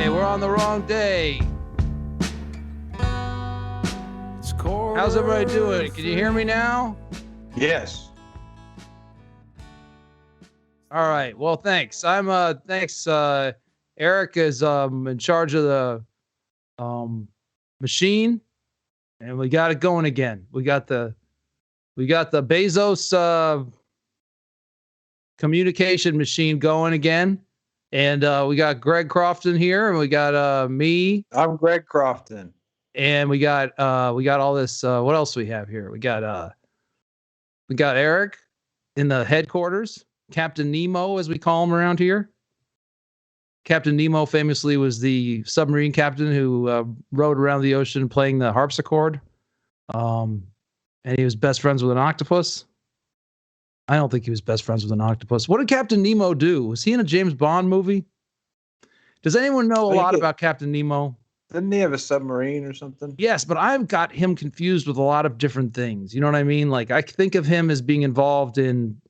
Okay, we're on the wrong day. How's everybody doing? Can you hear me now? Yes. All right. Well, thanks. Eric is in charge of the machine, and we got it going again. We got the Bezos communication machine going again. And we got Greg Crofton here, and we got me. I'm Greg Crofton. And we got all this. What else we have here? We got Eric in the headquarters, Captain Nemo, as we call him around here. Captain Nemo famously was the submarine captain who rode around the ocean playing the harpsichord. And he was best friends with an octopus. I don't think he was best friends with an octopus. What did Captain Nemo do? Was he in a James Bond movie? Does anyone know a lot about Captain Nemo? Didn't he have a submarine or something? Yes, but I've got him confused with a lot of different things. You know what I mean? Like, I think of him as being involved in,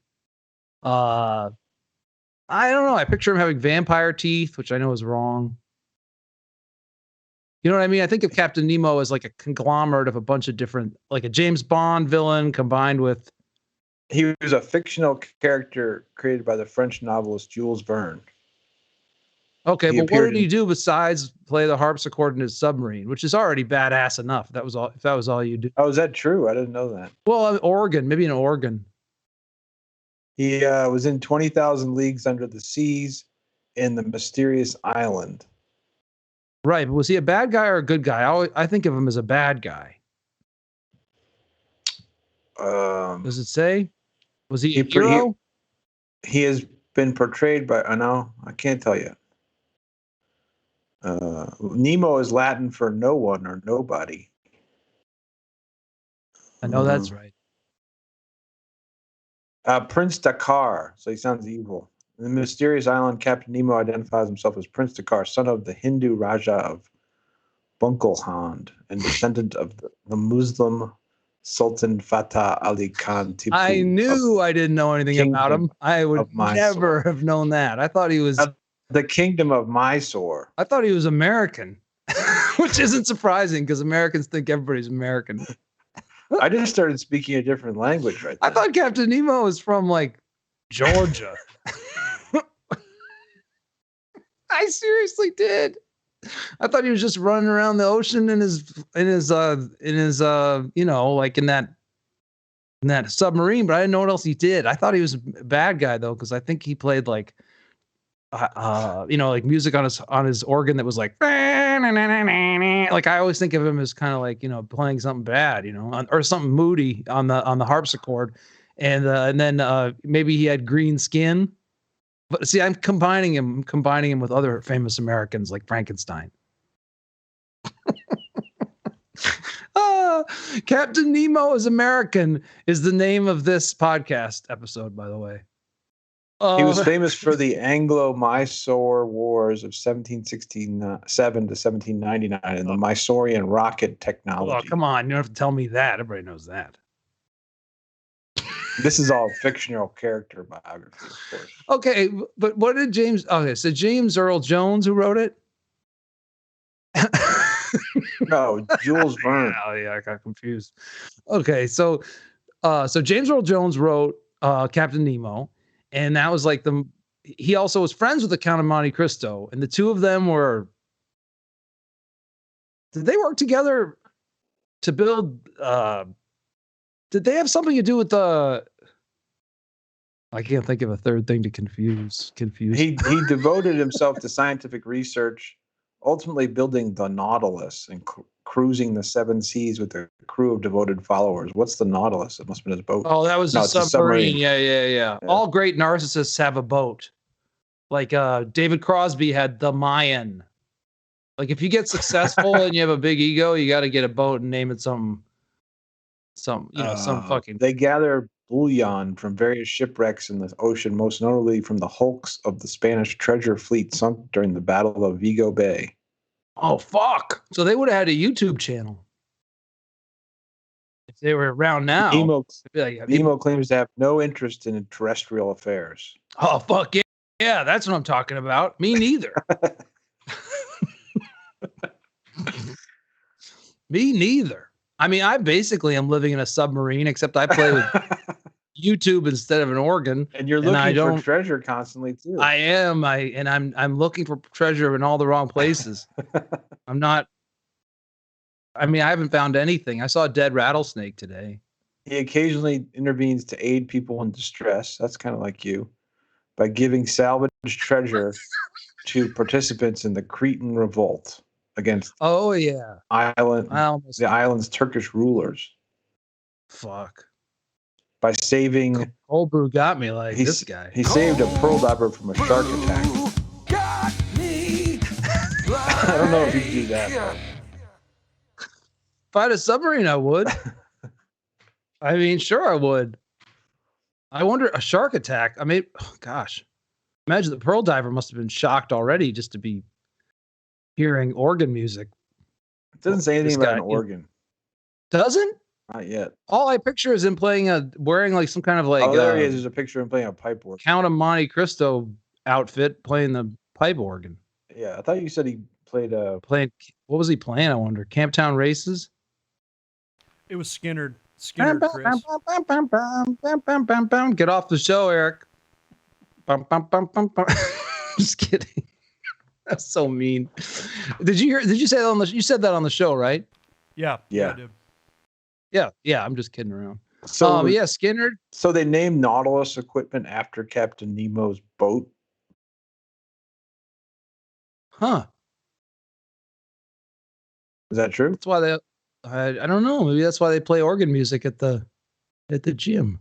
I don't know. I picture him having vampire teeth, which I know is wrong. You know what I mean? I think of Captain Nemo as like a conglomerate of a bunch of different, like a James Bond villain combined with. He was a fictional character created by the French novelist Jules Verne. Okay, but what did he do besides play the harpsichord in his submarine, which is already badass enough? If that was all you do. Oh, is that true? I didn't know that. Well, maybe an organ. He was in 20,000 Leagues Under the Seas in The Mysterious Island. Right, but was he a bad guy or a good guy? I think of him as a bad guy. Does it say? Was he a hero? He has been portrayed by. No, I can't tell you. Nemo is Latin for no one or nobody. I know that's right. Prince Dakar. So he sounds evil. In The Mysterious Island, Captain Nemo identifies himself as Prince Dakar, son of the Hindu Raja of Bundelkhand and descendant of the Muslim Sultan Fatah Ali Khan Tipu. I knew I didn't know anything about him. I would never have known that. I thought he was the Kingdom of Mysore. I thought he was American, which isn't surprising because Americans think everybody's American. I just started speaking a different language right then. I thought Captain Nemo was from like Georgia. I seriously did. I thought he was just running around the ocean in his you know, like in that submarine, but I didn't know what else he did. I thought he was a bad guy though, because I think he played like you know, like music on his organ that was like I always think of him as kind of like, you know, playing something bad, you know, or something moody on the harpsichord, and then maybe he had green skin. But see, I'm combining him with other famous Americans like Frankenstein. Captain Nemo is American is the name of this podcast episode, by the way. He was famous for the Anglo-Mysore Wars of 1767 to 1799 and the Mysorean rocket technology. Oh, come on. You don't have to tell me that. Everybody knows that. This is all fictional character biography, of course. Okay, but what did James... Okay, so James Earl Jones, who wrote it? No, Jules Verne. Yeah, I got confused. Okay, so James Earl Jones wrote Captain Nemo, and that was like he also was friends with the Count of Monte Cristo, and the two of them were... Did they work together to build... did they have something to do with the... I can't think of a third thing to confuse. He devoted himself to scientific research, ultimately building the Nautilus and cruising the seven seas with a crew of devoted followers. What's the Nautilus? It must have been his boat. Oh, that was a submarine. Yeah. All great narcissists have a boat. Like David Crosby had the Mayan. Like if you get successful and you have a big ego, you got to get a boat and name it some fucking... They gather bullion from various shipwrecks in the ocean, most notably from the hulks of the Spanish treasure fleet sunk during the Battle of Vigo Bay. Oh, fuck. So they would have had a YouTube channel. If they were around now. Nemo claims to have no interest in terrestrial affairs. Oh, fuck yeah. Yeah, that's what I'm talking about. Me neither. Me neither. I mean, I basically am living in a submarine, except I play with YouTube instead of an organ. And you're And I looking for don't. treasure constantly too. I am. I'm looking for treasure in all the wrong places. I'm not. I mean, I haven't found anything. I saw a dead rattlesnake today. He occasionally intervenes to aid people in distress. That's kind of like you, by giving salvaged treasure to participants in the Cretan revolt against Oh yeah. I almost. the island's Turkish rulers. Fuck. By saving Cold Brew got me like this guy. He saved a pearl diver from a shark attack. I don't know if you do that. If I had a submarine, I would. I mean, sure I would. I wonder, a shark attack. I mean, oh, gosh. Imagine the pearl diver must have been shocked already just to be hearing organ music. It doesn't say anything about an organ. Doesn't? Not yet. All I picture is him wearing like some kind of like. Oh, there he is. There's a picture of him playing a pipe organ. Count of Monte Cristo outfit playing the pipe organ. Yeah, I thought you said he played What was he playing? I wonder. Camptown Races. It was Skinner. Skinner, Chris. Get off the show, Eric. Just kidding. That's so mean. Did you say that you said that on the show, right? Yeah. Yeah. I did. Yeah. I'm just kidding around. So yeah, Skinner. So they named Nautilus equipment after Captain Nemo's boat. Huh. Is that true? That's why they. I don't know. Maybe that's why they play organ music at the gym.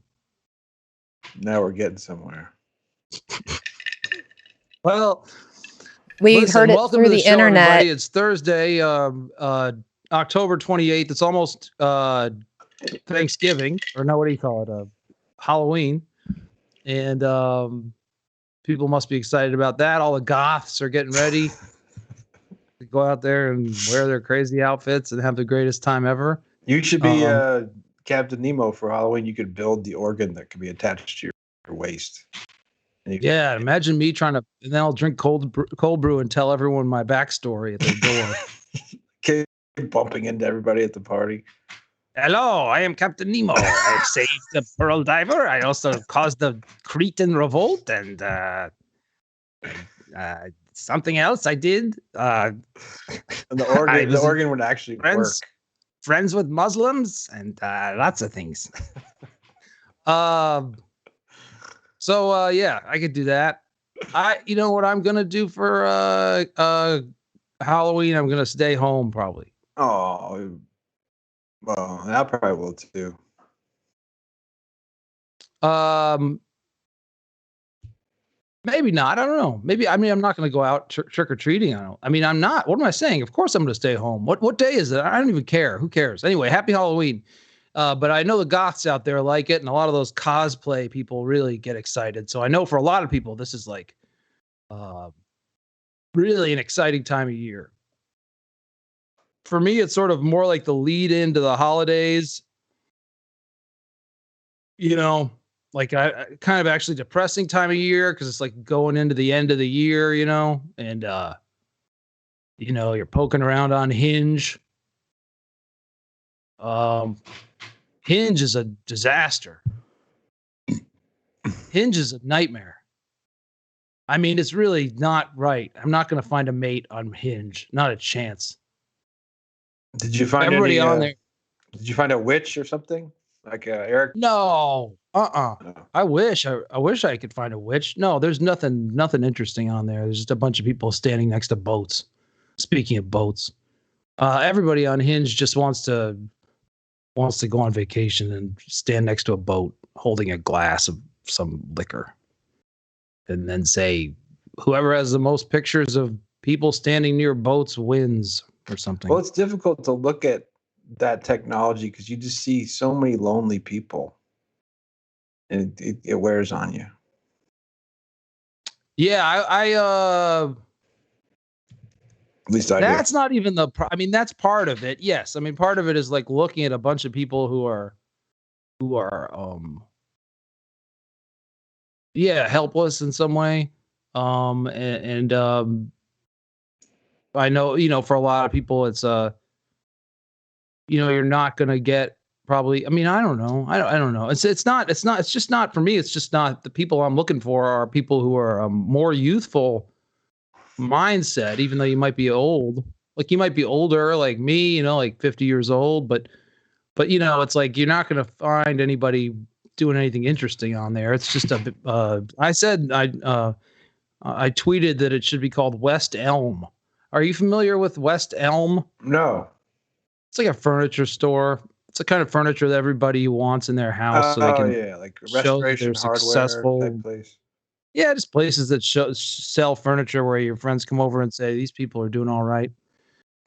Now we're getting somewhere. Well, we heard it through the internet. Everybody. It's Thursday, October 28th. It's almost Thanksgiving, or no, what do you call it? Halloween. And people must be excited about that. All the goths are getting ready to go out there and wear their crazy outfits and have the greatest time ever. You should be Captain Nemo for Halloween. You could build the organ that could be attached to your waist. Yeah, imagine me trying to, and then I'll drink cold brew and tell everyone my backstory at their door. Kid bumping into everybody at the party. Hello, I am Captain Nemo. I saved the pearl diver. I also caused the Cretan revolt and something else I did. And the organ would actually work. Friends with Muslims and lots of things. So yeah, I could do that. You know what I'm gonna do for Halloween? I'm gonna stay home probably. Oh, well, I probably will too. Maybe not. I don't know. Maybe. I mean, I'm not going to go out trick or treating. I'm not. What am I saying? Of course, I'm going to stay home. What day is it? I don't even care. Who cares? Anyway, happy Halloween. But I know the goths out there like it, and a lot of those cosplay people really get excited. So I know for a lot of people, this is like really an exciting time of year. For me, it's sort of more like the lead into the holidays. You know, like I kind of actually depressing time of year because it's like going into the end of the year, you know, and you know, you're poking around on Hinge. Hinge is a disaster. Hinge is a nightmare. I mean, it's really not right. I'm not going to find a mate on Hinge. Not a chance. Did you find everybody on there? Did you find a witch or something like Eric? No. No. I wish I could find a witch. No, there's nothing interesting on there. There's just a bunch of people standing next to boats. Speaking of boats, everybody on Hinge just wants to go on vacation and stand next to a boat holding a glass of some liquor and then say, whoever has the most pictures of people standing near boats wins or something. Well, it's difficult to look at that technology because you just see so many lonely people and it wears on you. Yeah, I at least I that's do. not even I mean, that's part of it. Yes. I mean, part of it is like looking at a bunch of people who are helpless in some way. And I know, you know, for a lot of people, it's you're not going to get probably. I mean, I don't know. I don't know. It's just not for me. It's just not the people I'm looking for are people who are a more youthful mindset, even though you might be old. Like you might be older, like me, like 50 years old, but it's like you're not going to find anybody doing anything interesting on there. It's just I tweeted that it should be called West Elm. Are you familiar with West Elm? No. It's like a furniture store. It's the kind of furniture that everybody wants in their house, so they can like show that they're successful. Type place. Yeah, just places that sell furniture where your friends come over and say these people are doing all right.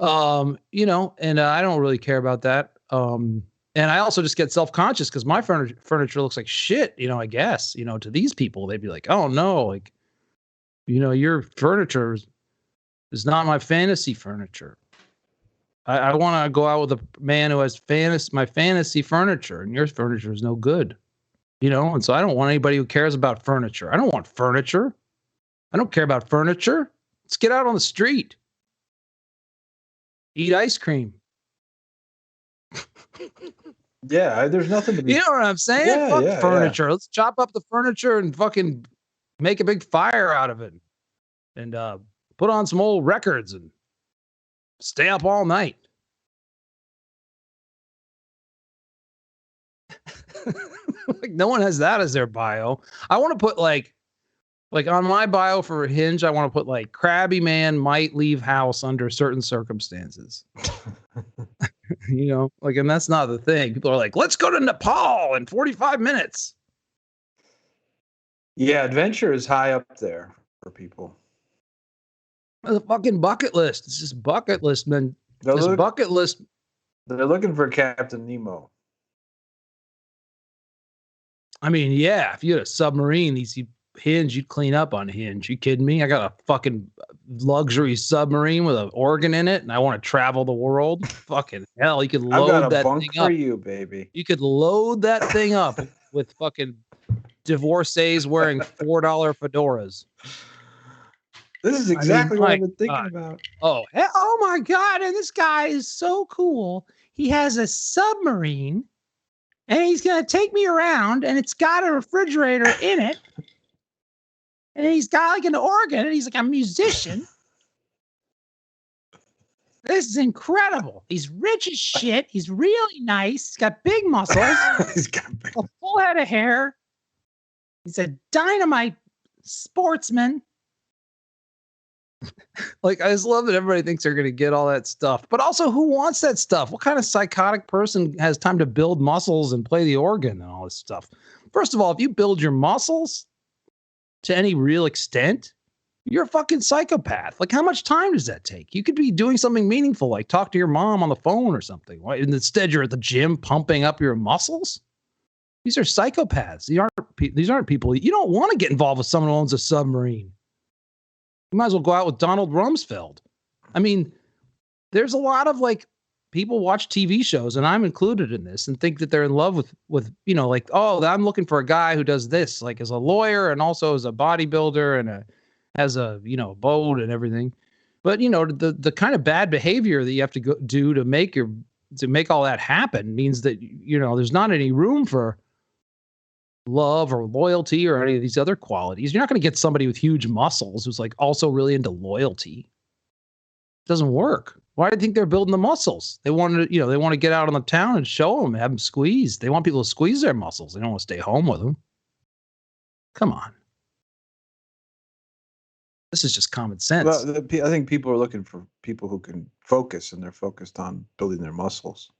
And I don't really care about that. And I also just get self-conscious because my furniture looks like shit. I guess to these people they'd be like, oh no, like your furniture is not my fantasy furniture. I want to go out with a man who has my fantasy furniture, and your furniture is no good. And so I don't want anybody who cares about furniture. I don't want furniture. I don't care about furniture. Let's get out on the street. Eat ice cream. Yeah, there's nothing to be. You know what I'm saying? Yeah, Fuck furniture. Yeah. Let's chop up the furniture and fucking make a big fire out of it. And put on some old records and stay up all night. Like no one has that as their bio. I want to put like on my bio for Hinge, I want to put like crabby man might leave house under certain circumstances. And that's not the thing. People are like, let's go to Nepal in 45 minutes. Yeah, adventure is high up there for people. The fucking bucket list. It's just bucket list, man. Bucket list. They're looking for Captain Nemo. I mean, yeah, if you had a submarine, Hinge, you'd clean up on Hinge. You kidding me? I got a fucking luxury submarine with an organ in it, and I want to travel the world. Fucking hell, you could load that thing up. For you, baby. You could load that thing up with fucking divorcees wearing $4 fedoras. This is exactly what I've been thinking about. Oh my God. And this guy is so cool. He has a submarine and he's going to take me around and it's got a refrigerator in it. And he's got like an organ and he's like a musician. This is incredible. He's rich as shit. He's really nice. He's got big muscles. He's got a full head of hair. He's a dynamite sportsman. Like, I just love that everybody thinks they're going to get all that stuff. But also, who wants that stuff? What kind of psychotic person has time to build muscles and play the organ and all this stuff? First of all, if you build your muscles to any real extent, you're a fucking psychopath. Like, how much time does that take? You could be doing something meaningful, like talk to your mom on the phone or something. And instead, you're at the gym pumping up your muscles. These are psychopaths. These aren't people. You don't want to get involved with someone who owns a submarine. You might as well go out with Donald Rumsfeld. I mean, there's a lot of like people watch TV shows, and I'm included in this, and think that they're in love with like, oh, I'm looking for a guy who does this, like as a lawyer and also as a bodybuilder and has a boat and everything. But the kind of bad behavior that you have to do to make all that happen means that there's not any room for love or loyalty or any of these other qualities. You're not going to get somebody with huge muscles who's like also really into loyalty. It doesn't work. Why do you think they're building the muscles? They want to get out on the town and show them, have them squeezed. They want people to squeeze their muscles. They don't want to stay home with them. Come on. This is just common sense. Well, I think people are looking for people who can focus, and they're focused on building their muscles.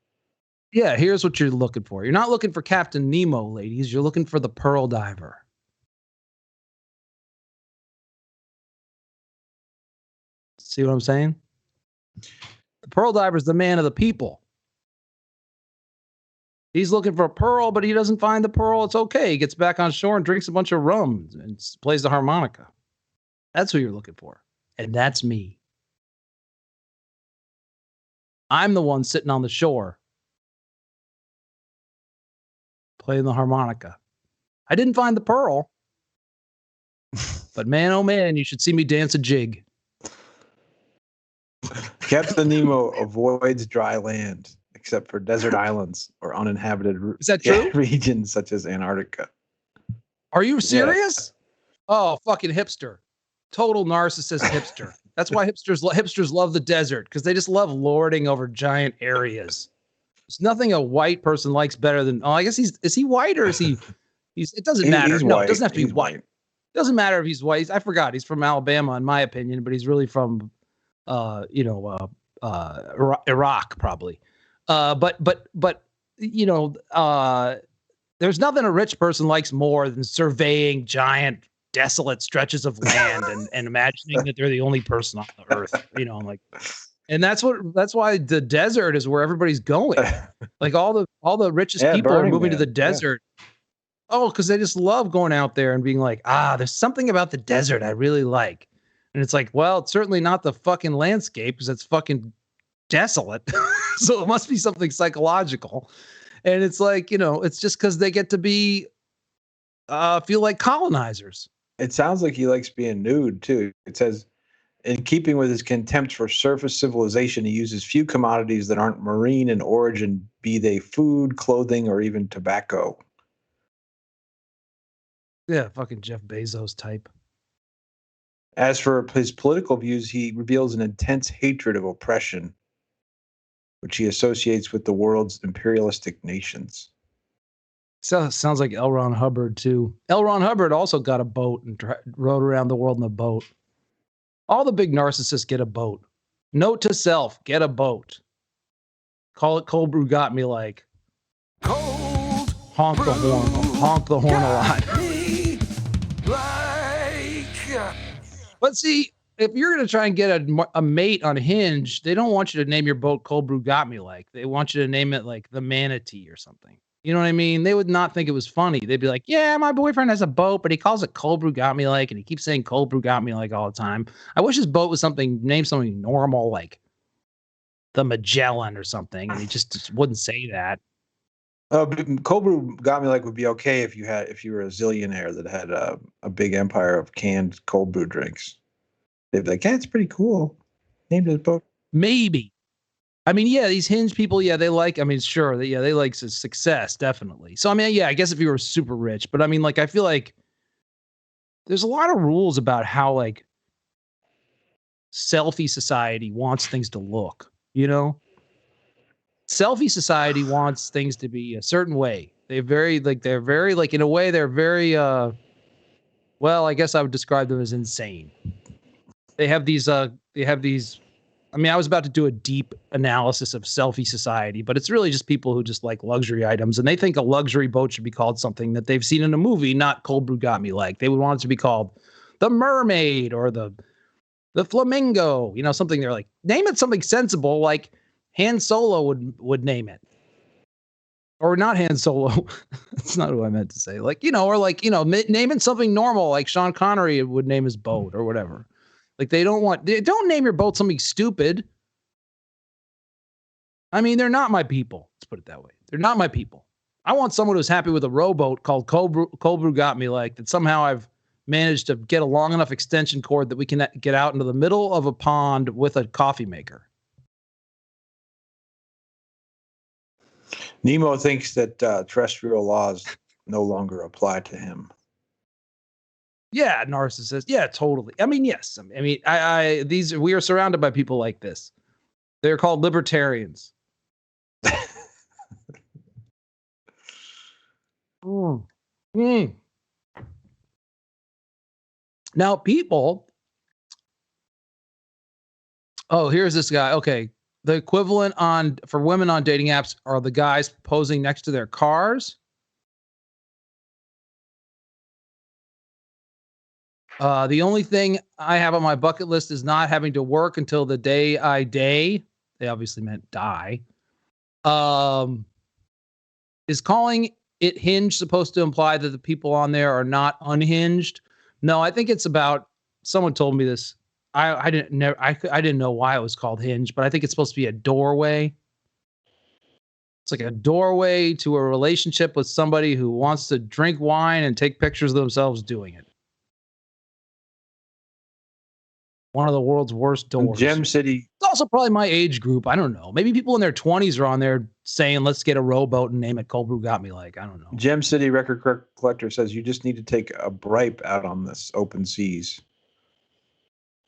Yeah, here's what you're looking for. You're not looking for Captain Nemo, ladies. You're looking for the pearl diver. See what I'm saying? The pearl diver is the man of the people. He's looking for a pearl, but he doesn't find the pearl. It's okay. He gets back on shore and drinks a bunch of rum and plays the harmonica. That's who you're looking for. And that's me. I'm the one sitting on the shore playing the harmonica. I didn't find the pearl. But man, oh man, you should see me dance a jig. Captain Nemo avoids dry land, except for desert islands or uninhabited Is that true? regions such as Antarctica. Are you serious? Yes. Oh, fucking hipster. Total narcissist hipster. That's why hipsters love the desert, because they just love lording over giant areas. There's nothing a white person likes better than. Oh, I guess is he white or is he? It doesn't matter. He's no, white. It doesn't have to be He's white. It doesn't matter if he's white. I forgot. He's from Alabama, in my opinion, but he's really from, Iraq probably. But there's nothing a rich person likes more than surveying giant, desolate stretches of land and imagining that they're the only person on the earth. And that's why the desert is where everybody's going. Like all the richest people are moving to the desert. Yeah. Oh, because they just love going out there and being like, there's something about the desert I really like. And it's like, well, it's certainly not the fucking landscape because it's fucking desolate. So it must be something psychological. And it's like, it's just because they get to be, feel like colonizers. It sounds like he likes being nude too. It says, in keeping with his contempt for surface civilization, he uses few commodities that aren't marine in origin, be they food, clothing, or even tobacco. Yeah, fucking Jeff Bezos type. As for his political views, he reveals an intense hatred of oppression, which he associates with the world's imperialistic nations. So sounds like L. Ron Hubbard too. L. Ron Hubbard also got a boat and rode around the world in a boat. All the big narcissists get a boat. Note to self: get a boat. Call it cold brew got me like. Cold honk the horn a lot. But see, if you're going to try and get a mate on Hinge, they don't want you to name your boat Cold Brew Got Me Like. They want you to name it like the Manatee or something. You know what I mean? They would not think it was funny. They'd be like, yeah, my boyfriend has a boat, but he calls it Cold Brew Got Me Like, and he keeps saying Cold Brew Got Me Like all the time. I wish his boat was named something normal, like the Magellan or something, and he just wouldn't say that. Cold Brew Got Me Like would be okay if you were a zillionaire that had a big empire of canned cold brew drinks. They'd be like, yeah, it's pretty cool. Named his boat. Maybe. I mean, yeah, these Hinge people, yeah, they like success, definitely. So, I mean, yeah, I guess if you were super rich, but I mean, like, I feel like there's a lot of rules about how, like, selfie society wants things to look, Selfie society wants things to be a certain way. They're very, in a way, they're very, well, I guess I would describe them as insane. They have these, I was about to do a deep analysis of selfie society, but it's really just people who just like luxury items. And they think a luxury boat should be called something that they've seen in a movie, not Cold Brew Got Me Like. They would want it to be called the Mermaid or the Flamingo, something. They're like, name it something sensible, like Han Solo would name it. Or not Han Solo. That's not what I meant to say. Name it something normal, like Sean Connery would name his boat or whatever. Like don't name your boat something stupid. I mean, they're not my people. Let's put it that way. They're not my people. I want someone who's happy with a rowboat called Cold Brew Got Me Like, that somehow I've managed to get a long enough extension cord that we can get out into the middle of a pond with a coffee maker. Nemo thinks that terrestrial laws no longer apply to him. Yeah, narcissist. Yeah, totally. I mean, yes. I mean, we are surrounded by people like this. They're called libertarians. Now, people. Oh, here's this guy. Okay. The equivalent for women on dating apps are the guys posing next to their cars. The only thing I have on my bucket list is not having to work until the day I day. They obviously meant die. Is calling it Hinge supposed to imply that the people on there are not unhinged? No, I think it's about. Someone told me this. I didn't know why it was called Hinge, but I think it's supposed to be a doorway. It's like a doorway to a relationship with somebody who wants to drink wine and take pictures of themselves doing it. One of the world's worst doors. Gem City. The also probably my age group. I don't know. Maybe people in their 20s are on there saying, let's get a rowboat and name it Cold Brew Got Me Like. I don't know. Gem City Record Collector says you just need to take a bripe out on this open seas.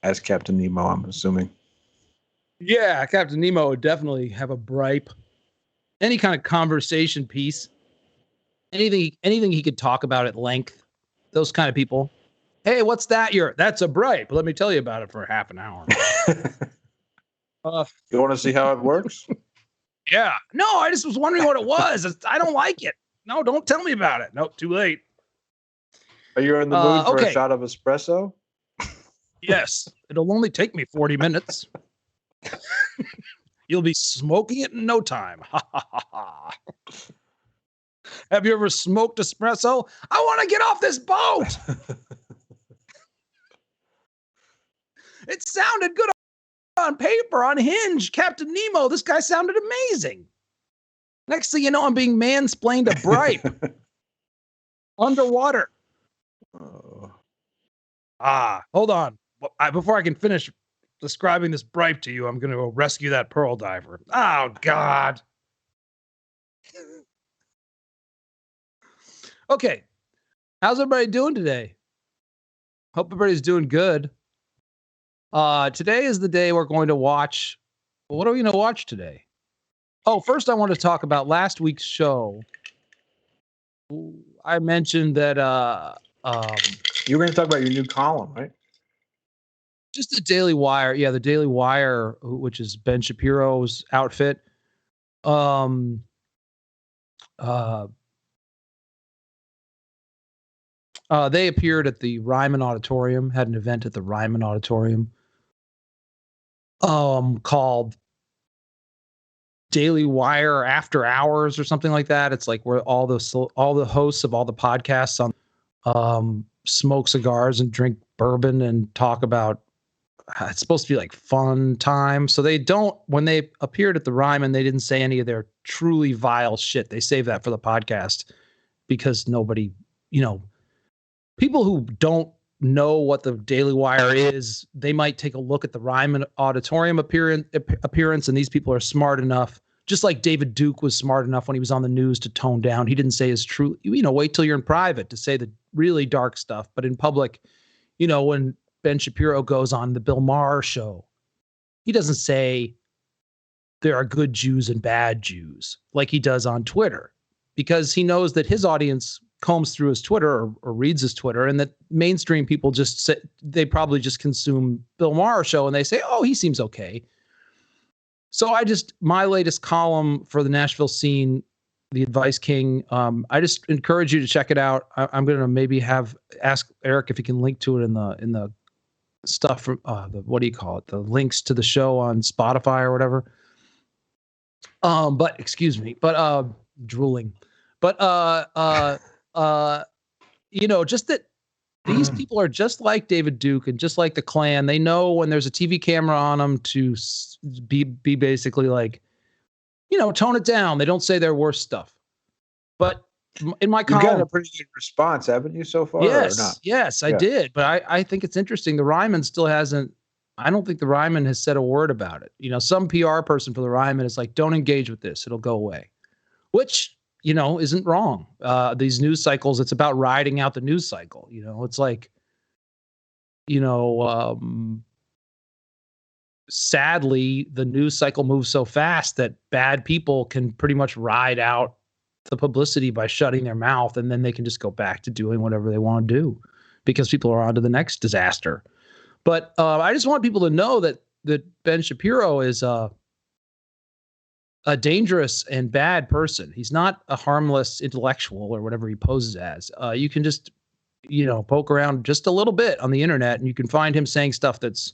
As Captain Nemo, I'm assuming. Yeah, Captain Nemo would definitely have a bripe. Any kind of conversation piece. Anything he could talk about at length. Those kind of people. Hey, what's that? That's a bripe. Let me tell you about it for half an hour. You want to see how it works? Yeah. No, I just was wondering what it was. I don't like it. No, don't tell me about it. Nope, too late. Are you in the mood for a shot of espresso? Yes. It'll only take me 40 minutes. You'll be smoking it in no time. Have you ever smoked espresso? I want to get off this boat. It sounded good on paper, on Hinge. Captain Nemo, this guy sounded amazing. Next thing you know, I'm being mansplained a bripe. Underwater. Hold on. Before I can finish describing this bripe to you, I'm going to rescue that pearl diver. Oh, God. Okay. How's everybody doing today? Hope everybody's doing good. Today is the day we're going to watch. What are we going to watch today? Oh, first I want to talk about last week's show. I mentioned that you were going to talk about your new column, right? Just the Daily Wire. Yeah, the Daily Wire, which is Ben Shapiro's outfit. They appeared at the Ryman Auditorium, had an event at the Ryman Auditorium called Daily Wire After Hours or something like that. It's like where all the hosts of all the podcasts smoke cigars and drink bourbon and talk about. It's supposed to be like fun time. So when they appeared at the Ryman, they didn't say any of their truly vile shit. They save that for the podcast because nobody, people who don't know what the Daily Wire is, they might take a look at the Ryman Auditorium appearance, and these people are smart enough, just like David Duke was smart enough when he was on the news to tone down. He didn't say his true, wait till you're in private to say the really dark stuff. But in public, when Ben Shapiro goes on the Bill Maher show, he doesn't say there are good Jews and bad Jews like he does on Twitter, because he knows that his audience combs through his Twitter or reads his Twitter, and that mainstream people they probably just consume Bill Maher show and they say, oh, he seems okay. So my latest column for the Nashville Scene, The Advice King, I just encourage you to check it out. I'm going to maybe ask Eric if he can link to it in the stuff from what do you call it? The links to the show on Spotify or whatever. But excuse me, but drooling. But just that these people are just like David Duke and just like the Klan. They know when there's a TV camera on them to be basically like, tone it down. They don't say their worst stuff. But in my column, you've got a pretty good response, haven't you, so far? Yes, or not? Yes, I did. But I think it's interesting. The Ryman still hasn't. I don't think the Ryman has said a word about it. Some PR person for the Ryman is like, don't engage with this. It'll go away, which, isn't wrong. These news cycles, it's about riding out the news cycle. It's like, sadly, the news cycle moves so fast that bad people can pretty much ride out the publicity by shutting their mouth, and then they can just go back to doing whatever they want to do because people are on to the next disaster. But I just want people to know that Ben Shapiro is a dangerous and bad person. He's not a harmless intellectual or whatever he poses as. You can just, poke around just a little bit on the internet and you can find him saying stuff that's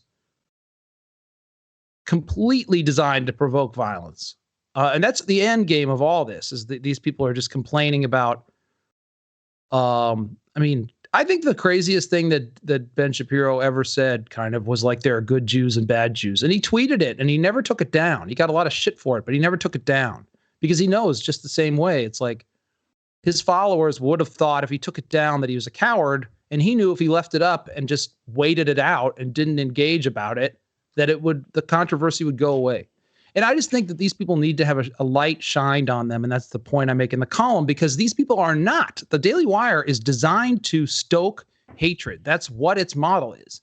completely designed to provoke violence. And that's the end game of all this, is that these people are just complaining about, I think the craziest thing that Ben Shapiro ever said kind of was like, there are good Jews and bad Jews. And he tweeted it and he never took it down. He got a lot of shit for it, but he never took it down because he knows just the same way. It's like his followers would have thought if he took it down that he was a coward. And he knew if he left it up and just waited it out and didn't engage about it, that the controversy would go away. And I just think that these people need to have a light shined on them. And that's the point I make in the column, because these people are not. The Daily Wire is designed to stoke hatred. That's what its model is.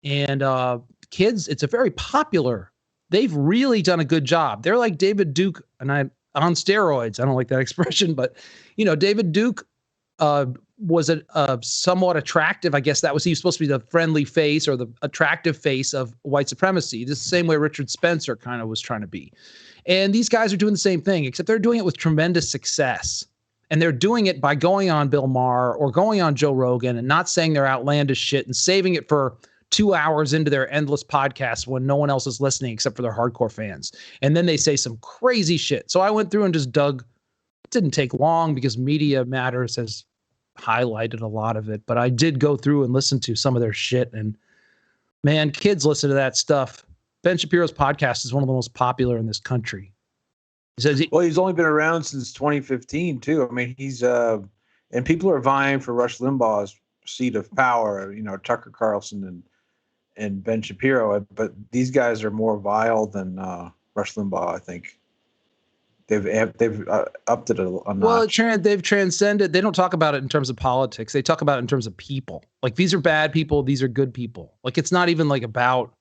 And kids, it's a very popular. They've really done a good job. They're like David Duke, and on steroids. I don't like that expression, but David Duke was a somewhat attractive. I guess he was supposed to be the friendly face or the attractive face of white supremacy, the same way Richard Spencer kind of was trying to be. And these guys are doing the same thing, except they're doing it with tremendous success. And they're doing it by going on Bill Maher or going on Joe Rogan and not saying their outlandish shit and saving it for 2 hours into their endless podcasts when no one else is listening except for their hardcore fans. And then they say some crazy shit. So I went through and just dug. It didn't take long because Media Matters has highlighted a lot of it, but I did go through and listen to some of their shit, and man, kids listen to that stuff. Ben Shapiro's podcast is one of the most popular in this country. He says he's only been around since 2015 too. I mean, he's and people are vying for Rush Limbaugh's seat of power, Tucker Carlson and Ben Shapiro, but these guys are more vile than Rush Limbaugh, I think. They've upped it a notch. Well, they've transcended. They don't talk about it in terms of politics. They talk about it in terms of people. Like, these are bad people. These are good people. Like, it's not even like about.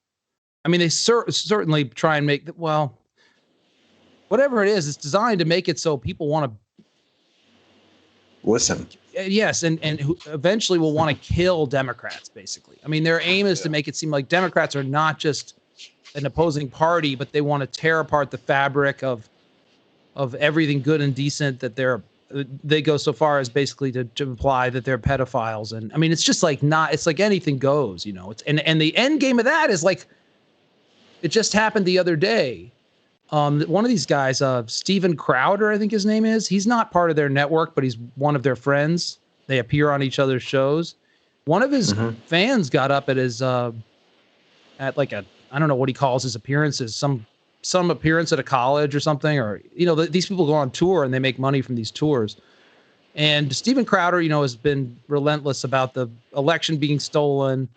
I mean, they certainly try and make whatever it is. It's designed to make it so people want to listen. Yes, and who eventually will want to kill Democrats. Basically, I mean, their aim is to make it seem like Democrats are not just an opposing party, but they want to tear apart the fabric of everything good and decent, that they go so far as basically to imply that they're pedophiles. And I mean, it's just like it's like anything goes, it's, and the end game of that is like, it just happened the other day. One of these guys, Steven Crowder, I think his name is, he's not part of their network, but he's one of their friends. They appear on each other's shows. One of his fans got up at his, at like I don't know what he calls his appearances, some appearance at a college or something, or, these people go on tour and they make money from these tours. And Steven Crowder, has been relentless about the election being stolen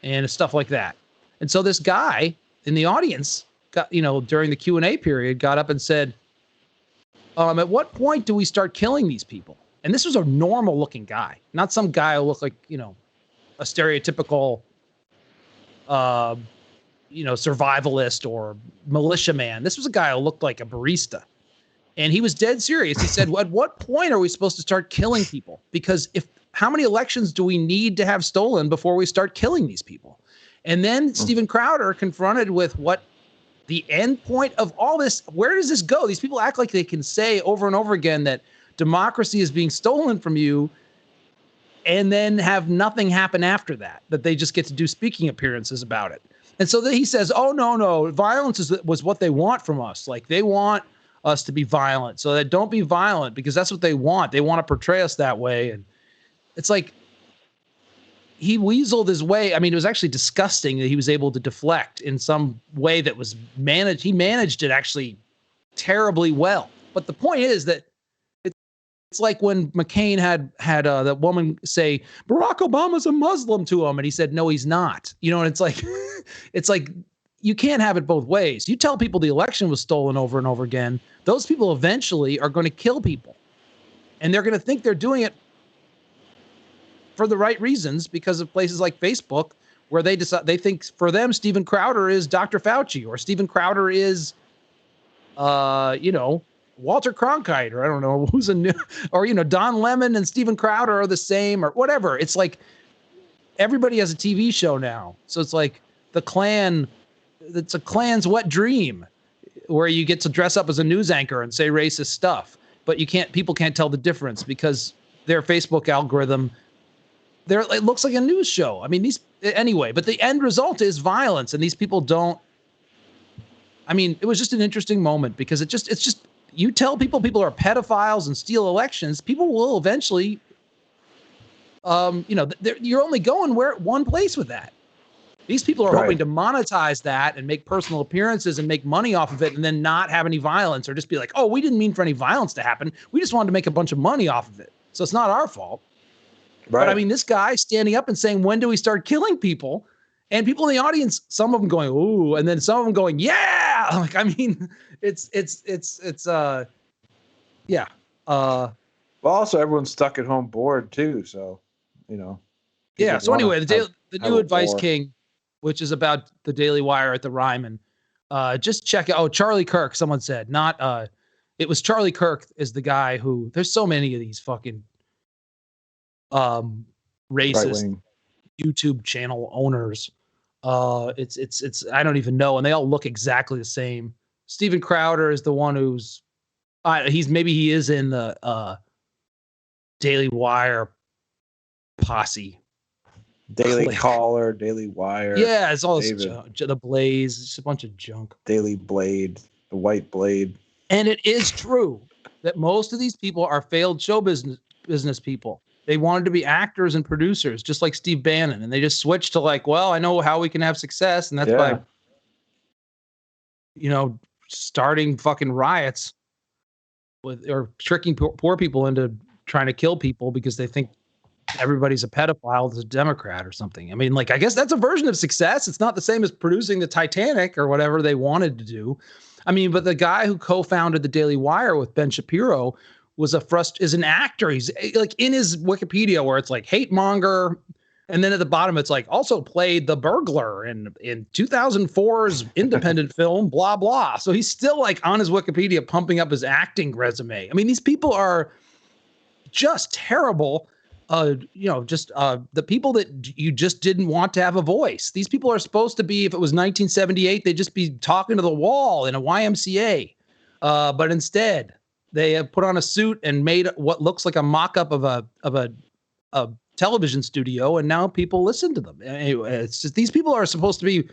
and stuff like that. And so this guy in the audience got, during the Q&A period, got up and said, at what point do we start killing these people? And this was a normal looking guy, not some guy who looked like, a stereotypical, survivalist or militiaman. This was a guy who looked like a barista, and he was dead serious. He said, at what point are we supposed to start killing people? Because how many elections do we need to have stolen before we start killing these people? And then Steven Crowder, confronted with what the end point of all this, where does this go? These people act like they can say over and over again that democracy is being stolen from you, and then have nothing happen after that they just get to do speaking appearances about it. And so then he says, oh, no, violence was what they want from us. Like, they want us to be violent, so that don't be violent, because that's what they want. They want to portray us that way. And it's like, he weaseled his way. I mean, it was actually disgusting that he was able to deflect in some way that was managed. He managed it actually terribly well. But the point is that it's like when McCain had that woman say Barack Obama's a Muslim to him, and he said, no, he's not. And it's like you can't have it both ways. You tell people the election was stolen over and over again, those people eventually are going to kill people, and they're going to think they're doing it for the right reasons because of places like Facebook, where they think for them Steven Crowder is Dr. Fauci, or Steven Crowder is Walter Cronkite, or I don't know who's or Don Lemon and Steven Crowder are the same, or whatever. It's like everybody has a TV show now, so it's like the Klan. It's a Klan's wet dream, where you get to dress up as a news anchor and say racist stuff, but people can't tell the difference because their Facebook algorithm. It looks like a news show. I mean, anyway, but the end result is violence, and these people don't. I mean, it was just an interesting moment because it's just. You tell people are pedophiles and steal elections, people will eventually, you're only going one place with that. These people are hoping to monetize that and make personal appearances and make money off of it, and then not have any violence, or just be like, oh, we didn't mean for any violence to happen. We just wanted to make a bunch of money off of it. So it's not our fault. Right. But I mean, this guy standing up and saying, when do we start killing people? And people in the audience, some of them going, ooh, and then some of them going, yeah. Like, I mean, it's yeah. Well, also everyone's stuck at home bored too, so Yeah. So anyway, the new Advice war. King, which is about the Daily Wire at the Ryman. Just check it. Oh, Charlie Kirk. Someone said not. It was Charlie Kirk is the guy who. There's so many of these fucking racist Right-wing YouTube channel owners. It's I don't even know, and they all look exactly the same. Steven Crowder is the one who's he is in the Daily Wire posse. Daily Caller, Daily Wire. Yeah, it's all this the Blaze, just a bunch of junk. Daily Blade, the White Blade. And it is true that most of these people are failed show business people. They wanted to be actors and producers, just like Steve Bannon, and they just switched to like, well, I know how we can have success, and that's by, starting fucking riots or tricking poor people into trying to kill people because they think everybody's a pedophile that's a Democrat or something. I mean, like, I guess that's a version of success. It's not the same as producing the Titanic or whatever they wanted to do. I mean, but the guy who co-founded the Daily Wire with Ben Shapiro is an actor. He's like in his Wikipedia where it's like hate monger. And then at the bottom, it's like also played the burglar in 2004's independent film, blah, blah. So he's still like on his Wikipedia pumping up his acting resume. I mean, these people are just terrible. The people that you just didn't want to have a voice. These people are supposed to be, if it was 1978, they'd just be talking to the wall in a YMCA. But instead, they have put on a suit and made what looks like a mock-up of a television studio, and now people listen to them. Anyway, it's just these people are supposed to be,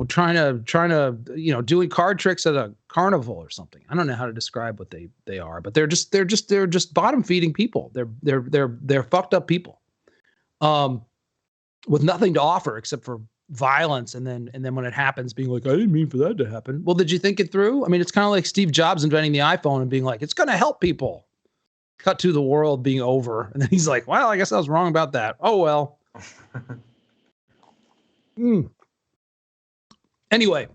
trying to doing card tricks at a carnival or something. I don't know how to describe what they are, but they're just bottom feeding people. They're fucked up people, with nothing to offer except for violence. And then when it happens, being like, I didn't mean for that to happen. Well, did you think it through? I mean, it's kind of like Steve Jobs inventing the iPhone and being like, it's going to help people. Cut to the world being over, and then he's like, well, I guess I was wrong about that. Oh well. Anyway,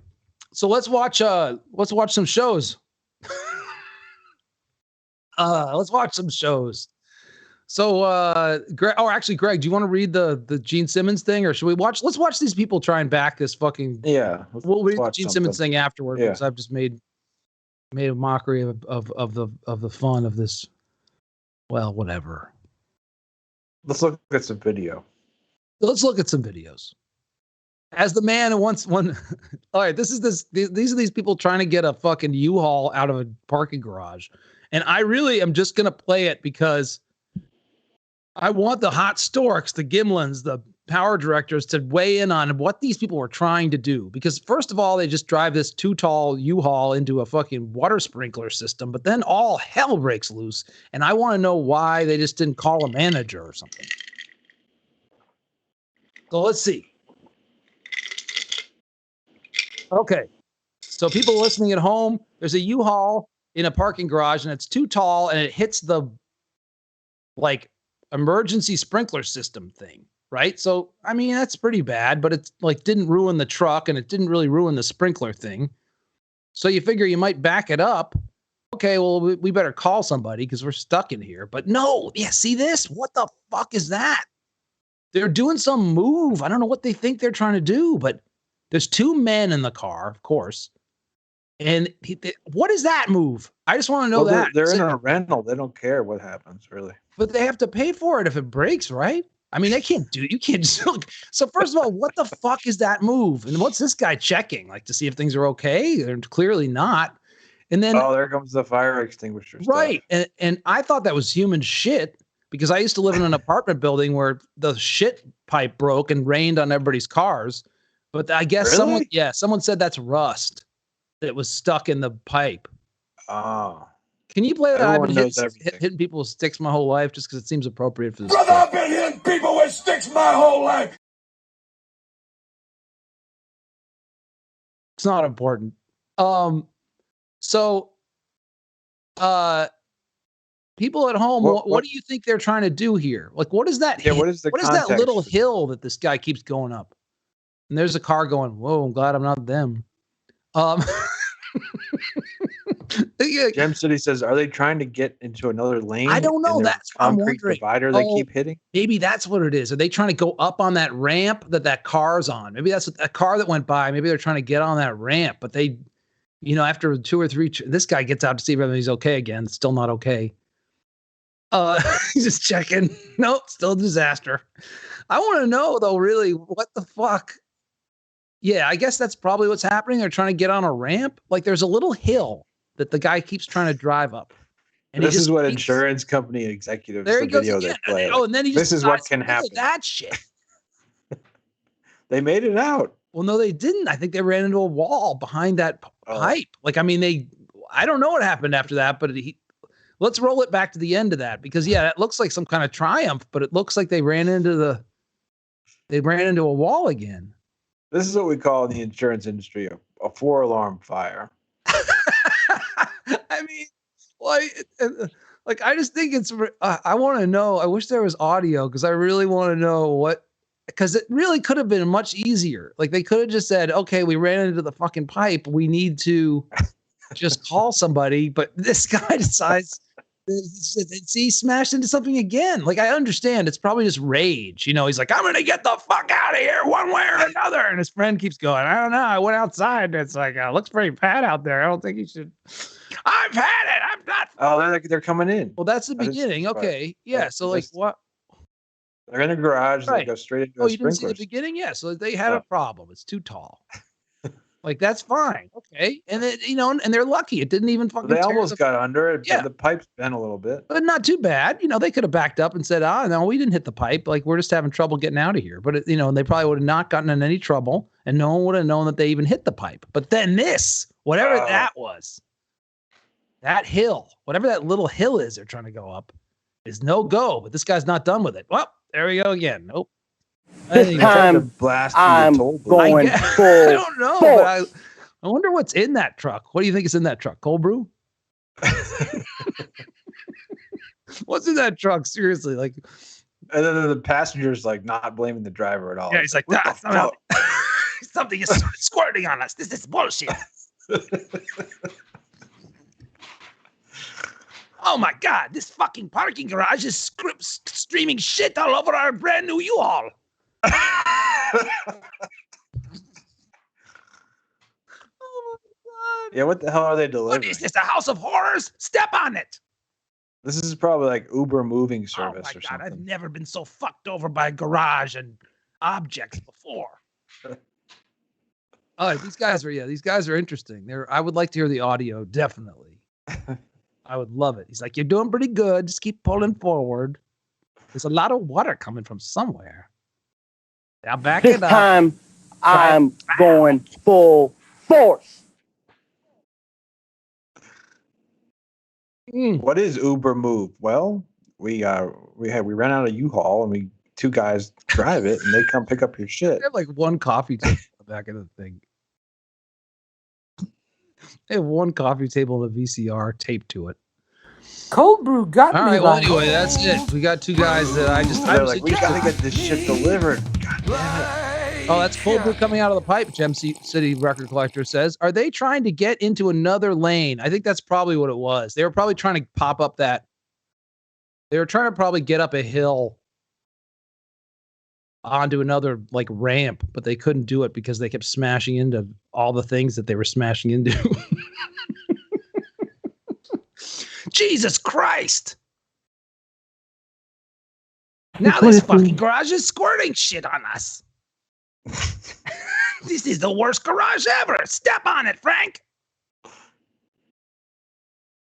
so let's watch some shows. Let's watch some shows. So Greg, do you want to read the Gene Simmons thing, or should we watch? Let's watch these people try and back this fucking. Yeah, we'll read the Gene Simmons thing afterward because I've just made a mockery of the fun of this. Well, whatever. Let's look at some video. Let's look at some videos. As the man who wants one. All right, these are these people trying to get a fucking U-Haul out of a parking garage. And I really am just going to play it because I want the hot storks, the Gimlins, the power directors to weigh in on what these people were trying to do. Because first of all, they just drive this too tall U-Haul into a fucking water sprinkler system, but then all hell breaks loose. And I want to know why they just didn't call a manager or something. So let's see. Okay. So people listening at home, there's a U-Haul in a parking garage and it's too tall and it hits the emergency sprinkler system thing. Right. So, I mean, that's pretty bad, but it's didn't ruin the truck and it didn't really ruin the sprinkler thing. So you figure you might back it up. Okay, well, we better call somebody because we're stuck in here. But no, see this? What the fuck is that? They're doing some move. I don't know what they think they're trying to do, but there's two men in the car, of course. And what is that move? I just want to know that. They're in a rental. They don't care what happens, really. But they have to pay for it if it breaks, right? I mean, you can't just look. So first of all, what the fuck is that move? And what's this guy checking? To see if things are okay? They're clearly not. And then there comes the fire extinguisher. Right. And I thought that was human shit because I used to live in an apartment building where the shit pipe broke and rained on everybody's cars. But I guess someone said that's rust that was stuck in the pipe. Oh. Can you play that? I've been hitting people with sticks my whole life just because it seems appropriate for this. Brother, I've been hitting people with sticks my whole life. It's not important. People at home, what do you think they're trying to do here? Like, what is that? Yeah, what is that little hill that this guy keeps going up? And there's a car going, whoa, I'm glad I'm not them. Gem City says, are they trying to get into another lane? I don't know. That's what I'm concrete wondering. Divider they keep hitting? Maybe that's what it is. Are they trying to go up on that ramp that car's on? Maybe that's a car that went by. Maybe they're trying to get on that ramp, but they, after 2 or 3, this guy gets out to see whether he's okay again. Still not okay. He's just checking. Nope, still a disaster. I want to know though, really, what the fuck? Yeah, I guess that's probably what's happening. They're trying to get on a ramp. Like there's a little hill that the guy keeps trying to drive up. And this is what insurance company executives there he goes video again. they play. Oh, and then he just this is what can happen. That shit. They made it out. Well, no, they didn't. I think they ran into a wall behind that pipe. Like, I mean, I don't know what happened after that, but let's roll it back to the end of that because it looks like some kind of triumph, but it looks like they ran into a wall again. This is what we call in the insurance industry a 4-alarm fire. I mean, like I just think it's. I want to know. I wish there was audio because I really want to know because it really could have been much easier. Like they could have just said, "Okay, we ran into the fucking pipe. We need to just call somebody." But this guy decides. He smashed into something again. Like I understand, it's probably just rage. He's like, I'm gonna get the fuck out of here one way or another. And his friend keeps going, I don't know. I went outside. It's like, looks pretty bad out there. I don't think you should. I've had it. I'm not. Oh, they're coming in. Well, that's the beginning. Okay, yeah. So like, what? They're in the garage. Right. They go straight into. Oh, you didn't see the beginning? Yeah. So they had a problem. It's too tall. Like that's fine, okay, and then and they're lucky it didn't even fucking. They almost got under it. Yeah, the pipe's bent a little bit, but not too bad. They could have backed up and said, no, we didn't hit the pipe. Like we're just having trouble getting out of here. But and they probably would have not gotten in any trouble, and no one would have known that they even hit the pipe. But then whatever that was, that hill, whatever that little hill is, they're trying to go up, is no go. But this guy's not done with it. Well, there we go again. Nope. This time I'm going full. I don't know. But I wonder what's in that truck. What do you think is in that truck? Cold brew? What's in that truck? Seriously, like. And then the passenger's like not blaming the driver at all. Yeah, he's like, something is squirting on us. This is bullshit. Oh my God! This fucking parking garage is streaming shit all over our brand new U-Haul. Oh my God. Yeah, what the hell are they delivering? What is this, a house of horrors? Step on it. This is probably like Uber moving service or something. I've never been so fucked over by a garage and objects before. Oh, these guys are interesting. I would like to hear the audio, definitely. I would love it. He's like, you're doing pretty good. Just keep pulling forward. There's a lot of water coming from somewhere. Now back it up. This time I'm going full force. What is Uber Move? Well, we ran out of U-Haul and two guys drive it and they come pick up your shit. They have like one coffee table in the back of the thing. They have one coffee table and a VCR taped to it. Cold brew got me. All right, well, anyway, that's it. We got two guys that they're like, we gotta get this shit delivered. God damn it. Oh, that's cold brew coming out of the pipe, Gem City Record Collector says. Are they trying to get into another lane? I think that's probably what it was. They were probably trying to pop up that. They were trying to probably get up a hill onto another like ramp, but they couldn't do it because they kept smashing into all the things that they were smashing into. Jesus Christ. Now this fucking garage is squirting shit on us. This is the worst garage ever. Step on it, Frank.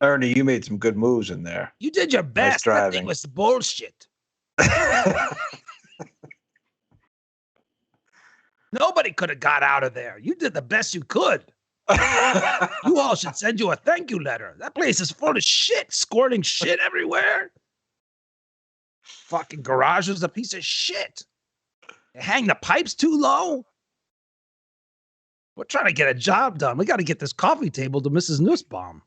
Ernie, you made some good moves in there. You did your best. Nice that thing was bullshit. Nobody could have got out of there. You did the best you could. You all should send you a thank you letter. That place is full of shit, squirting shit everywhere. Fucking garage is a piece of shit. They hang the pipes too low. We're trying to get a job done. We got to get this coffee table to Mrs. Nussbaum.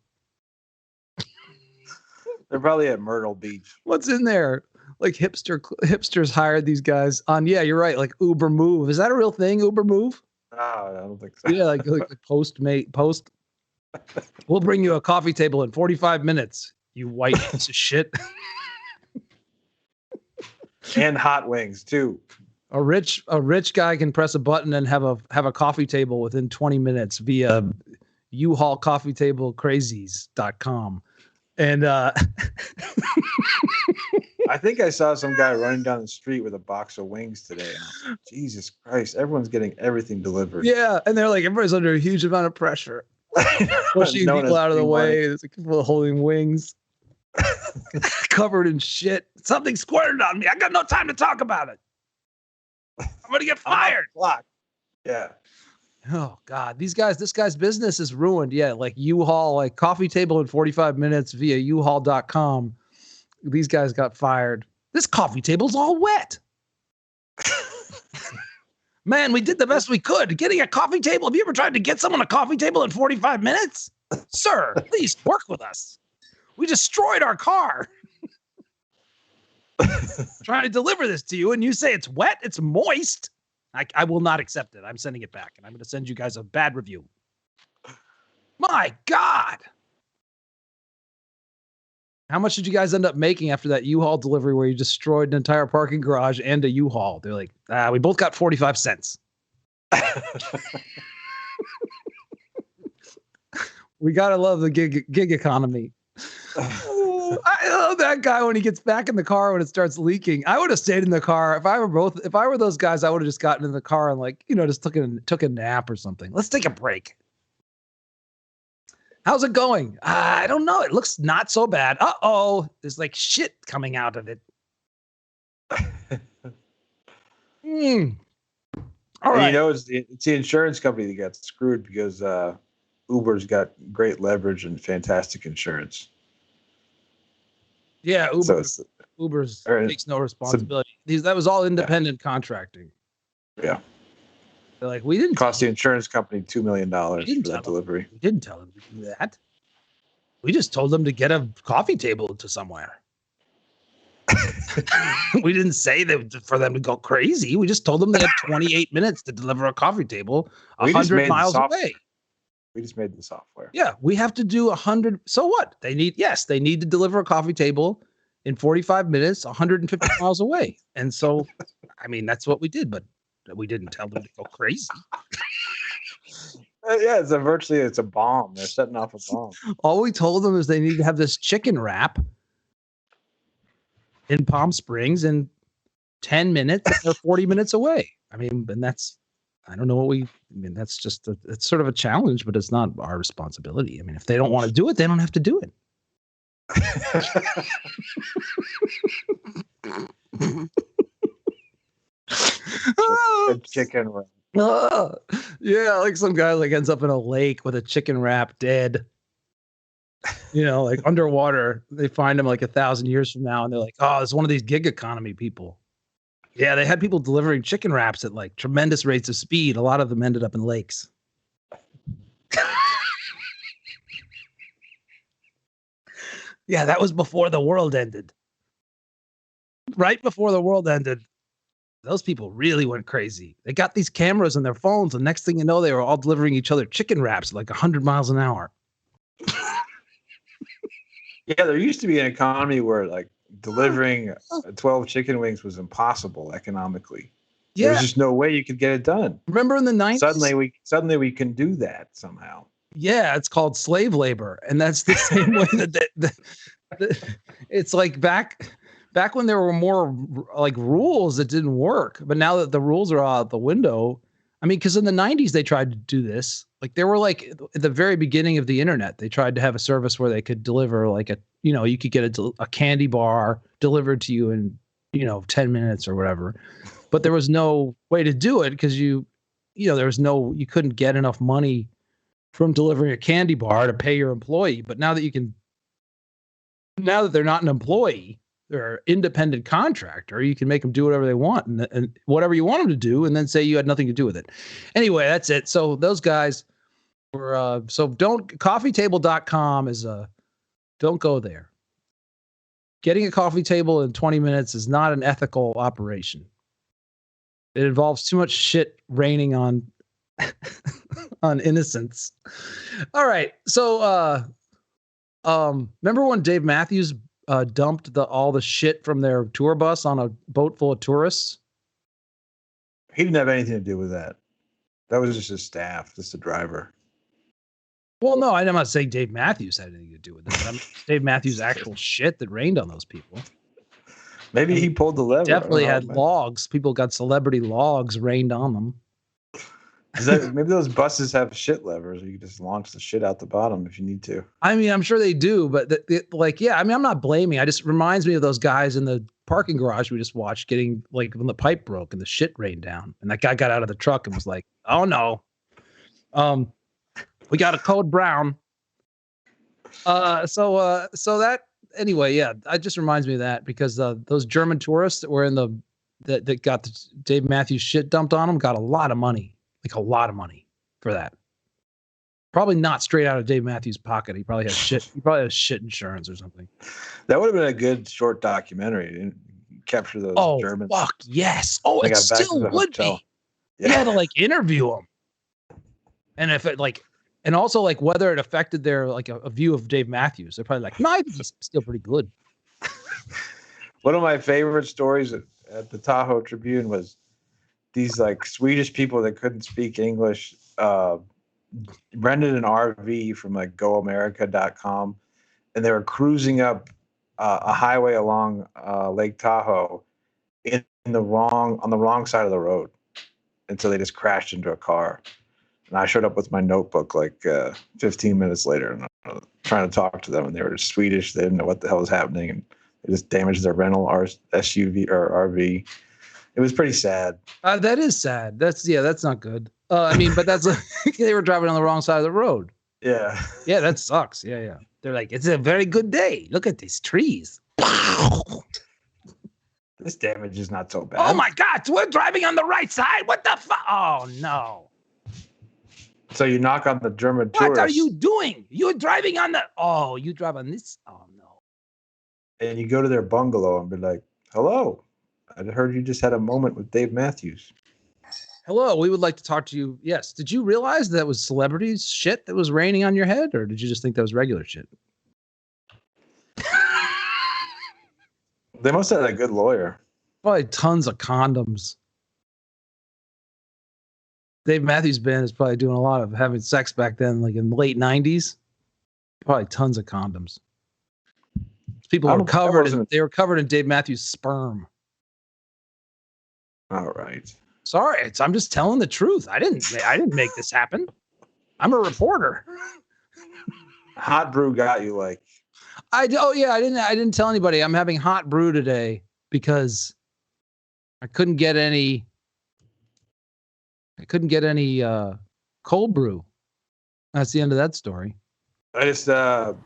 They're probably at Myrtle Beach. What's in there? Like hipsters hired these guys on. Yeah, you're right. Like Uber Move. Is that a real thing? Uber Move? Oh, I don't think so. Yeah, like Post. We'll bring you a coffee table in 45 minutes. You white piece of shit. And hot wings too. A rich guy can press a button and have a coffee table within 20 minutes via U-Haul coffee table crazies.com. And I think I saw some guy running down the street with a box of wings today. Jesus Christ, everyone's getting everything delivered. Yeah, and they're like, everybody's under a huge amount of pressure. Pushing people out of the way. There's like people holding wings. Covered in shit. Something squirted on me. I got no time to talk about it. I'm gonna get fired. Yeah. Oh God, this guy's business is ruined. Yeah, like U-Haul, like coffee table in 45 minutes via uhaul.com. These guys got fired. This coffee table's all wet. Man, we did the best we could. Getting a coffee table. Have you ever tried to get someone a coffee table in 45 minutes? Sir, please work with us. We destroyed our car. Trying to deliver this to you, and you say it's wet, it's moist. I will not accept it. I'm sending it back, and I'm going to send you guys a bad review. My God. How much did you guys end up making after that U-Haul delivery where you destroyed an entire parking garage and a U-Haul? They're like, we both got 45 cents. We got to love the gig economy. I love that guy when he gets back in the car when it starts leaking. I would have stayed in the car. If I were those guys, I would have just gotten in the car and just took a nap or something. Let's take a break. How's it going? I don't know. It looks not so bad. Uh-oh. There's like shit coming out of it. All right. You know, it's the insurance company that got screwed because Uber's got great leverage and fantastic insurance. Yeah, Uber's takes no responsibility. That was all independent contracting. Yeah. They're like, we didn't cost the insurance company $2 million for that delivery. We didn't tell them to do that. We just told them to get a coffee table to somewhere. We didn't say that for them to go crazy. We just told them they had 28 minutes to deliver a coffee table 100 miles away. We just made the software. Yeah, we have to do 100. So what? They need to deliver a coffee table in 45 minutes, 150 miles away. And so, I mean, that's what we did, but we didn't tell them to go crazy. Yeah, it's a bomb. They're setting off a bomb. All we told them is they need to have this chicken wrap in Palm Springs in 10 minutes. They're 40 minutes away. I mean, and that's, I don't know that's just, it's sort of a challenge, but it's not our responsibility. I mean, if they don't want to do it, they don't have to do it. A chicken wrap. Yeah, like some guy ends up in a lake with a chicken wrap dead. Like underwater. They find him 1,000 years from now, and they're like, "Oh, it's one of these gig economy people." Yeah, they had people delivering chicken wraps at tremendous rates of speed. A lot of them ended up in lakes. Yeah, that was before the world ended. Right before the world ended, those people really went crazy. They got these cameras on their phones, and next thing you know, they were all delivering each other chicken wraps at 100 miles an hour. Yeah, there used to be an economy where delivering 12 chicken wings was impossible economically. Yeah. There's just no way you could get it done. Remember in the 90s? Suddenly we can do that somehow. Yeah, it's called slave labor, and that's the same way that it's back when there were more rules that didn't work, but now that the rules are out the window, I mean, because in the 90s they tried to do this. There were at the very beginning of the internet, they tried to have a service where they could deliver you could get a candy bar delivered to you in 10 minutes or whatever, but there was no way to do it because you couldn't get enough money from delivering a candy bar to pay your employee. But now that they're not an employee, they're an independent contractor, you can make them do whatever they want and whatever you want them to do, and then say you had nothing to do with it. Anyway, that's it. So those guys were, coffeetable.com is don't go there. getting a coffee table in 20 minutes is not an ethical operation. It involves too much shit raining on on innocence. All right. So remember when Dave Matthews dumped all the shit from their tour bus on a boat full of tourists? He didn't have anything to do with that. That was just his staff, just the driver. Well, no, I'm not saying Dave Matthews had anything to do with it. I'm Dave Matthews' actual shit that rained on those people. Maybe he pulled the lever. Definitely had logs. People got celebrity logs rained on them. Maybe those buses have shit levers. You can just launch the shit out the bottom if you need to. I mean, I'm sure they do, but yeah, I mean, I'm not blaming. It just reminds me of those guys in the parking garage we just watched getting, like, when the pipe broke and the shit rained down. And that guy got out of the truck and was like, oh no. We got a code brown. So that, anyway, yeah, it just reminds me of that because those German tourists that were in that got the Dave Matthews shit dumped on them got a lot of money. Like a lot of money for that. Probably not straight out of Dave Matthews' pocket. He probably has shit. He probably has shit insurance or something. That would have been a good short documentary. Capture those Germans. Oh, fuck yes. Oh, it still would be. Yeah. You had to, like, interview them. And if it, like, and also, like, whether it affected their, like, a view of Dave Matthews. They're probably like, no, I think he's still pretty good. One of my favorite stories at the Tahoe Tribune was these, like, Swedish people that couldn't speak English rented an RV from, like, GoAmerica.com, and they were cruising up a highway along Lake Tahoe on the wrong side of the road, and so they just crashed into a car. And I showed up with my notebook like 15 minutes later, and I'm trying to talk to them, and they were Swedish. They didn't know what the hell was happening, and they just damaged their rental SUV or RV. It was pretty sad. That is sad. That's not good. I mean, but that's they were driving on the wrong side of the road. Yeah. Yeah, that sucks. Yeah. They're like, it's a very good day. Look at these trees. This damage is not so bad. Oh my God, we're driving on the right side. What the fuck? Oh no. So you knock on the German tourists. What are you doing? You're driving on you drive on this. Oh no. And you go to their bungalow and be like, hello. I heard you just had a moment with Dave Matthews. Hello, we would like to talk to you. Yes. Did you realize that was celebrities shit that was raining on your head, or did you just think that was regular shit? They must have had a good lawyer. Probably tons of condoms. Dave Matthews Band is probably doing a lot of having sex back then, like in the late 90s. Probably tons of condoms. People were covered in Dave Matthews' sperm. All right. Sorry, I'm just telling the truth. I didn't make this happen. I'm a reporter. Hot brew got you, like. I didn't tell anybody I'm having hot brew today because I couldn't get any cold brew. That's the end of that story.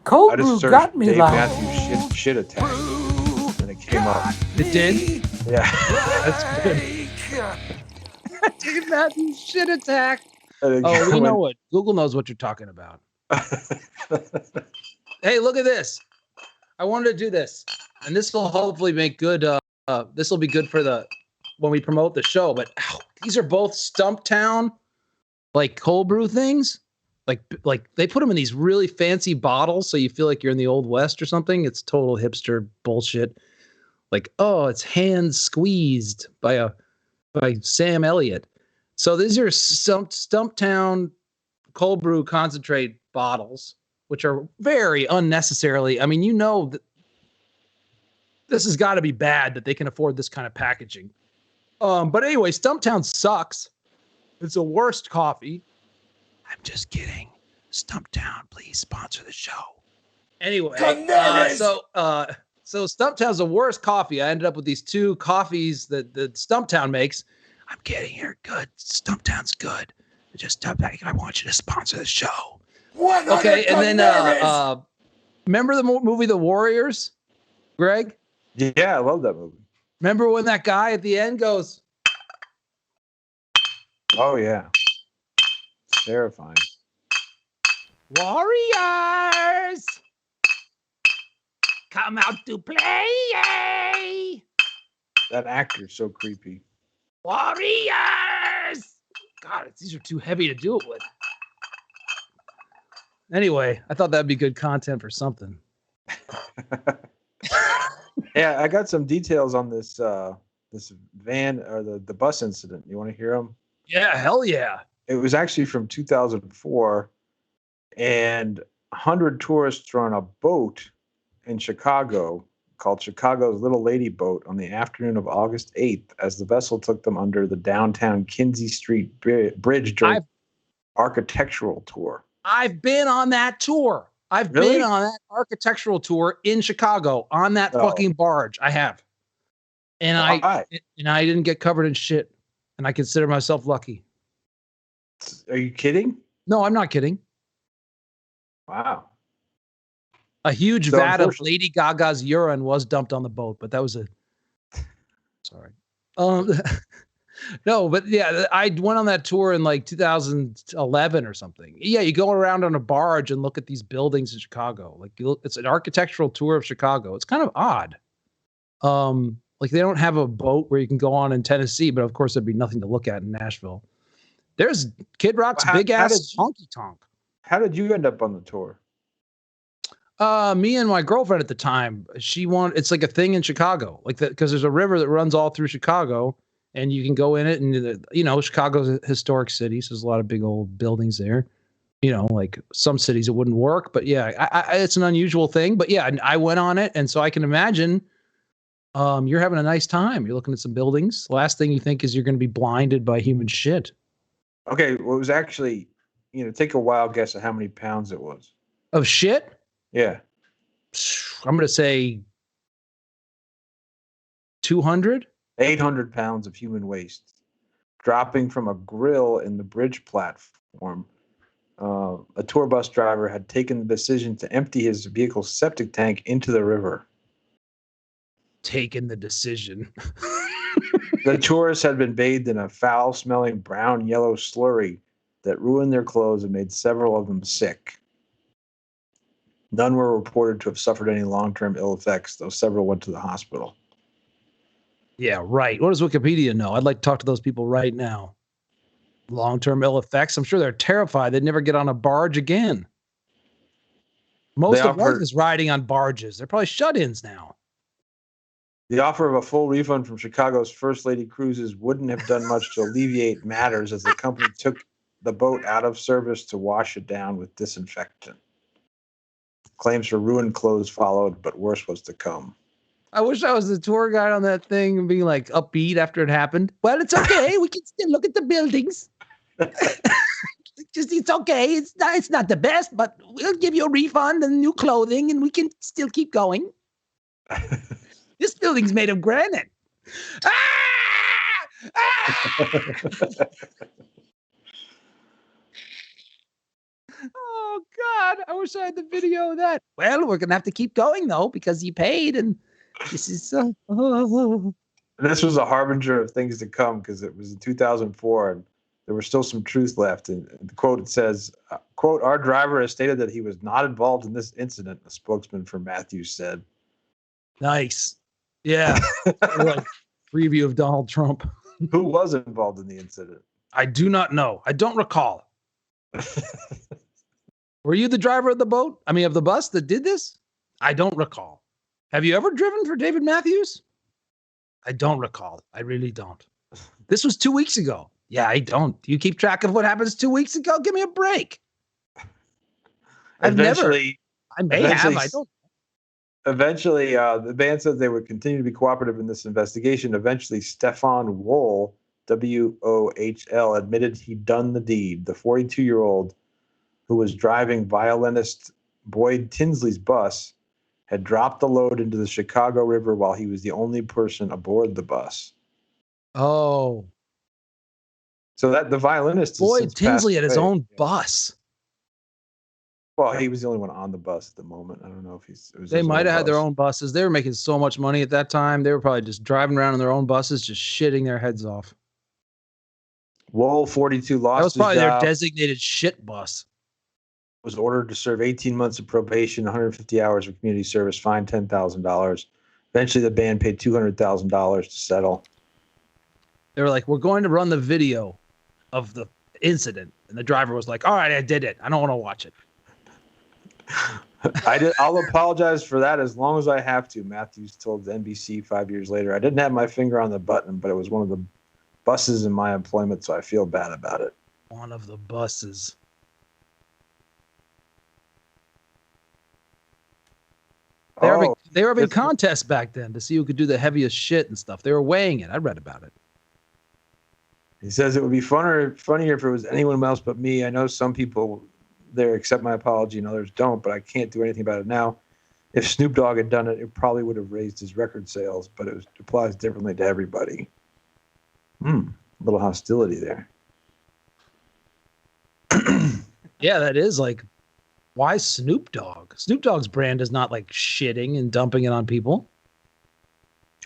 Cold brew got me Dave loud. Matthews shit attack, and it came up. It did? Yeah. That's good. Dave Matthews shit attack. Oh, we know what. Google knows what you're talking about. Hey, look at this. I wanted to do this, and this will hopefully make good. This will be good for when we promote the show. But these are both Stumptown, like cold brew things. Like they put them in these really fancy bottles, so you feel like you're in the Old West or something. It's total hipster bullshit. Like, oh, it's hand squeezed by Sam Elliott. So these are Stumptown cold brew concentrate bottles, which are very unnecessarily. I mean, you know that this has got to be bad that they can afford this kind of packaging. But anyway, Stumptown sucks. It's the worst coffee. I'm just kidding. Stumptown, please sponsor the show. Anyway, so Stumptown's the worst coffee. I ended up with these two coffees that Stumptown makes. I'm kidding here. Good. Stumptown's good. Just I want you to sponsor the show. Okay, and then remember the movie The Warriors, Greg? Yeah, I love that movie. Remember when that guy at the end goes, oh yeah, it's terrifying. Warriors. come out to play. Yay! That actor's so creepy. Warriors! God, these are too heavy to do it with. Anyway, I thought that'd be good content for something. Yeah, I got some details on this this van or the bus incident. You want to hear them? Yeah, hell yeah. It was actually from 2004, and 100 tourists were on a boat in Chicago called Chicago's Little Lady Boat on the afternoon of August 8th as the vessel took them under the downtown Kinsey Street Bridge during architectural tour. I've been on that tour. I've been on that architectural tour in Chicago on that fucking barge. I have. And I didn't get covered in shit. And I consider myself lucky. Are you kidding? No, I'm not kidding. Wow. A huge vat of Lady Gaga's urine was dumped on the boat, but that was sorry. No, but yeah, I went on that tour in like 2011 or something. Yeah, you go around on a barge and look at these buildings in Chicago. Like it's an architectural tour of Chicago. It's kind of odd. Like they don't have a boat where you can go on in Tennessee, but of course there'd be nothing to look at in Nashville. There's Kid Rock's big ass honky tonk. How did you end up on the tour? Me and my girlfriend at the time, it's like a thing in Chicago, like that, because there's a river that runs all through Chicago. And you can go in it, and Chicago's a historic city, so there's a lot of big old buildings there. Like some cities it wouldn't work, but yeah, it's an unusual thing. But yeah, I went on it, and so I can imagine you're having a nice time. You're looking at some buildings. The last thing you think is you're going to be blinded by human shit. Okay, well, it was actually, take a wild guess at how many pounds it was. Of shit? Yeah. I'm going to say 200? 800 pounds of human waste dropping from a grill in the bridge platform. A tour bus driver had taken the decision to empty his vehicle's septic tank into the river. Taken the decision. The tourists had been bathed in a foul-smelling brown-yellow slurry that ruined their clothes and made several of them sick. None were reported to have suffered any long-term ill effects, though several went to the hospital. Yeah, right. What does Wikipedia know? I'd like to talk to those people right now. Long-term ill effects. I'm sure they're terrified they'd never get on a barge again. Most of life is riding on barges. They're probably shut-ins now. The offer of a full refund from Chicago's First Lady Cruises wouldn't have done much to alleviate matters as the company took the boat out of service to wash it down with disinfectant. Claims for ruined clothes followed, but worse was to come. I wish I was the tour guide on that thing and being like upbeat after it happened. Well, it's okay. We can still look at the buildings. It's okay. It's not the best, but we'll give you a refund and new clothing, and we can still keep going. This building's made of granite. Oh God! I wish I had the video of that. Well, we're gonna have to keep going though because you paid and. This is so. This was a harbinger of things to come because it was in 2004 and there was still some truth left. And the quote, it says, quote, "Our driver has stated that he was not involved in this incident," a spokesman for Matthews said. Nice. Yeah. Like preview of Donald Trump. Who was involved in the incident? I do not know. I don't recall. Were you the driver of the boat? I mean, of the bus that did this? I don't recall. Have you ever driven for David Matthews? I don't recall. I really don't. This was 2 weeks ago. Yeah, I don't. Do you keep track of what happens 2 weeks ago? Give me a break. I may have. I don't. Eventually, the band said they would continue to be cooperative in this investigation. Eventually, Stefan Wohl, W-O-H-L, admitted he'd done the deed. The 42-year-old who was driving violinist Boyd Tinsley's bus had dropped the load into the Chicago River while he was the only person aboard the bus. Oh. So that the violinist Boyd Tinsley had his own bus. Well, he was the only one on the bus at the moment. I don't know if they might have had their own buses. They were making so much money at that time. They were probably just driving around in their own buses, just shitting their heads off. Wohl, 42, lost his job. That was probably their designated shit bus. was ordered to serve 18 months of probation, 150 hours of community service, fined $10,000. Eventually, the band paid $200,000 to settle. They were like, we're going to run the video of the incident. And the driver was like, all right, I did it. I don't want to watch it. I'll apologize for that as long as I have to, Matthews told NBC 5 years later. I didn't have my finger on the button, but it was one of the buses in my employment, so I feel bad about it. One of the buses. They were having contests back then to see who could do the heaviest shit and stuff. They were weighing it. I read about it. He says it would be funnier if it was anyone else but me. I know some people there accept my apology and others don't, but I can't do anything about it now. If Snoop Dogg had done it, it probably would have raised his record sales, but it applies differently to everybody. A little hostility there. Yeah, that is like, why Snoop Dogg? Snoop Dogg's brand is not like shitting and dumping it on people.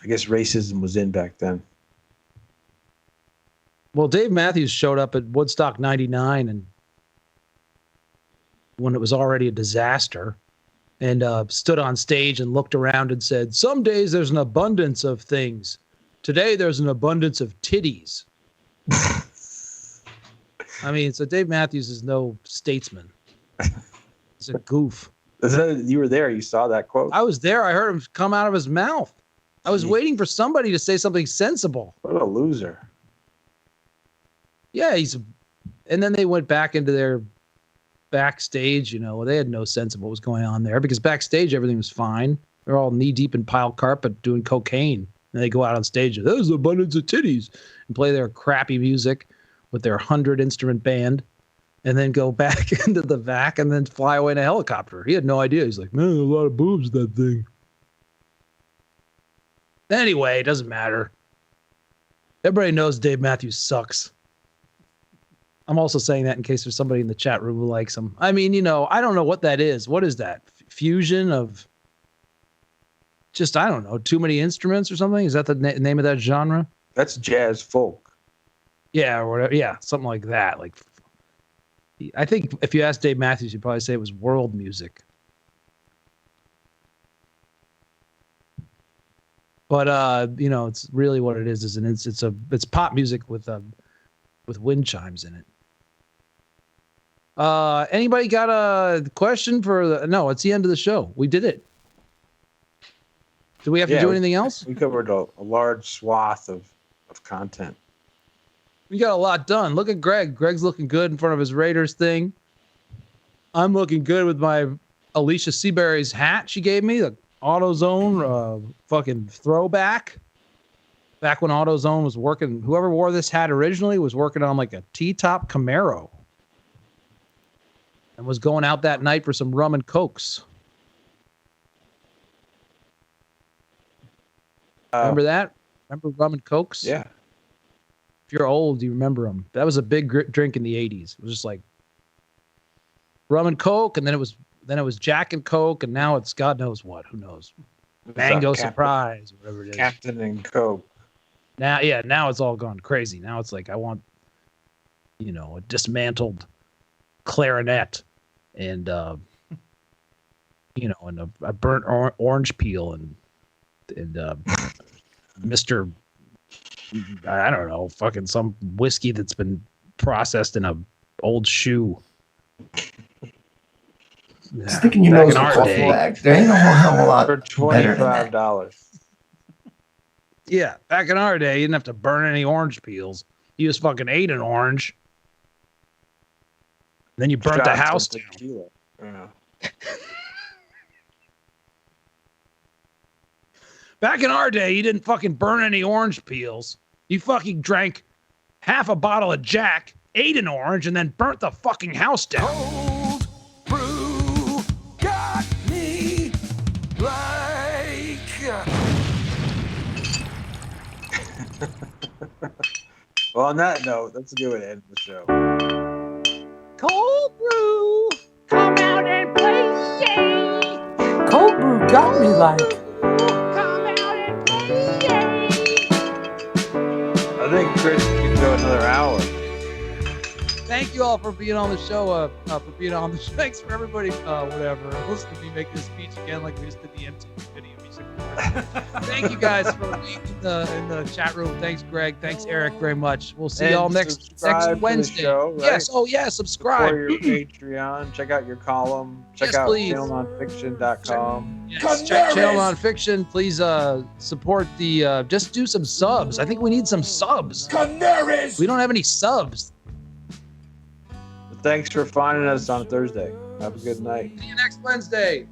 I guess racism was in back then. Well, Dave Matthews showed up at Woodstock 99 and when it was already a disaster and stood on stage and looked around and said, some days there's an abundance of things. Today there's an abundance of titties. I mean, so Dave Matthews is no statesman. He's a goof. You were there. You saw that quote. I was there. I heard him come out of his mouth. I was waiting for somebody to say something sensible. What a loser. Yeah, and then they went back into their backstage. You know, they had no sense of what was going on there because backstage everything was fine. They're all knee deep in pile carpet doing cocaine. And they go out on stage, there's an abundance of titties, and play their crappy music with their 100-instrument band, and then go back into the vac and then fly away in a helicopter. He had no idea. He's like, man, a lot of boobs, that thing. Anyway, it doesn't matter. Everybody knows Dave Matthews sucks. I'm also saying that in case there's somebody in the chat room who likes him. I mean, you know, I don't know what that is. What is that? Fusion of just, I don't know, too many instruments or something? Is that the name of that genre? That's jazz folk. Yeah, or whatever. Yeah, something like that. Like, I think if you asked Dave Matthews, he'd probably say it was world music. But you know, it's really what it is. It's pop music with wind chimes in it. Anybody got a question for no, it's the end of the show. We did it. Do we have to do anything else? We covered a large swath of content. We got a lot done. Look at Greg. Greg's looking good in front of his Raiders thing. I'm looking good with my Alicia Seabury's hat she gave me, the AutoZone fucking throwback. Back when AutoZone was working, whoever wore this hat originally was working on like a T-top Camaro. And was going out that night for some rum and cokes. Remember that? Remember rum and cokes? Yeah. If you're old, you remember them. That was a big drink in the 80s. It was just like rum and coke, and then it was Jack and Coke, and now it's God knows what. Who knows? Mango Surprise, whatever it is. Captain and Coke. Now it's all gone crazy. Now it's like I want, you know, a dismantled clarinet and you know, and a burnt orange peel and Mr. I don't know, fucking some whiskey that's been processed in a old shoe. Sticking your nose in a coffee bag. There ain't no hell of a lot for $25. Yeah, back in our day, you didn't have to burn any orange peels. You just fucking ate an orange. Then you burnt the house down. Yeah. Back in our day, you didn't fucking burn any orange peels. You fucking drank half a bottle of Jack, ate an orange, and then burnt the fucking house down. Cold brew got me like. Well, on that note, that's a good way to end the show. Cold brew, come out and play, yay. Cold brew got me like. I think Chris can go another hour. thank you all for being on the show. Thanks for everybody. Whatever. Listen to me make this speech again, like we just did the MTV video. Thank you guys for being in the chat room. Thanks, Greg. Thanks, Eric, very much. We'll see y'all next Wednesday. Show, right? Yes. Oh yeah. Subscribe. For your Patreon. Check out your column. Check out channelnonfiction.com. Yes, check Channel Nonfiction. Please support the. Just do some subs. I think we need some subs. Canaries! We don't have any subs. Thanks for finding us on Thursday. Have a good night. See you next Wednesday.